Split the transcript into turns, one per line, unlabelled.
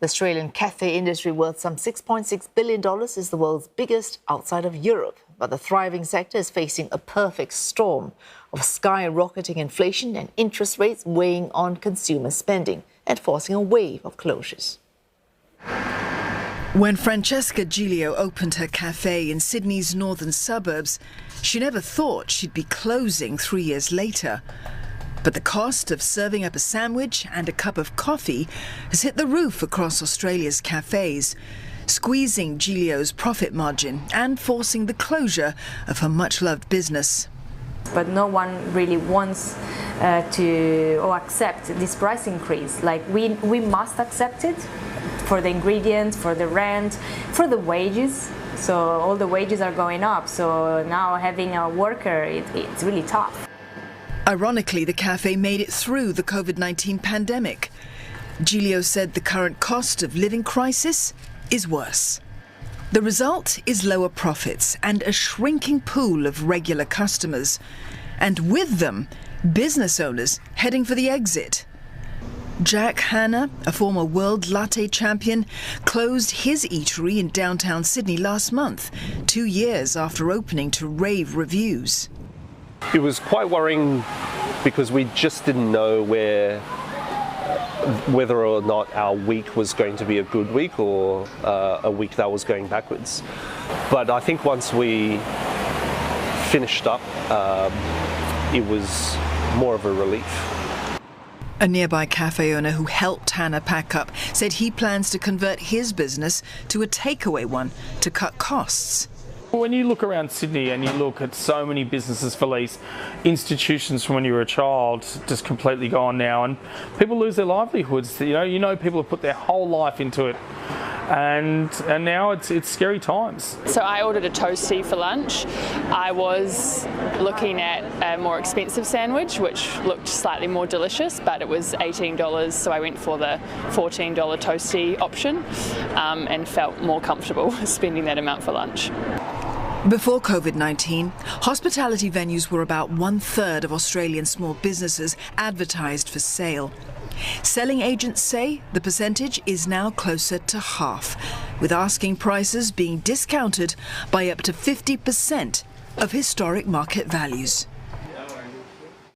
The Australian cafe industry, worth some $6.6 billion, is the world's biggest outside of Europe. But the thriving sector is facing a perfect storm of skyrocketing inflation and interest rates weighing on consumer spending and forcing a wave of closures.
When Francesca Giglio opened her cafe in Sydney's northern suburbs, she never thought she'd be closing 3 years later. But the cost of serving up a sandwich and a cup of coffee has hit the roof across Australia's cafes, squeezing Giglio's profit margin and forcing the closure of her much-loved business.
But no one really wants to accept this price increase. Like we must accept it for the ingredients, for the rent, for the wages. So all the wages are going up. So now having a worker, it's really tough.
Ironically, the cafe made it through the COVID-19 pandemic. Giglio said the current cost of living crisis is worse. The result is lower profits and a shrinking pool of regular customers. And with them, business owners heading for the exit. Jack Hanna, a former world latte champion, closed his eatery in downtown Sydney last month, 2 years after opening to rave reviews.
It was quite worrying because we just didn't know whether or not our week was going to be a good week or a week that was going backwards. But I think once we finished up, it was more of a relief.
A nearby cafe owner who helped Hannah pack up said he plans to convert his business to a takeaway one to cut costs.
When you look around Sydney and you look at so many businesses for lease, institutions from when you were a child just completely gone now, and people lose their livelihoods. You know people have put their whole life into it, and now it's scary times.
So I ordered a toastie for lunch. I was looking at a more expensive sandwich, which looked slightly more delicious, but it was $18, so I went for the $14 toastie option and felt more comfortable spending that amount for lunch.
Before COVID-19, hospitality venues were about 1/3 of Australian small businesses advertised for sale. Selling agents say the percentage is now closer to half, with asking prices being discounted by up to 50% of historic market values.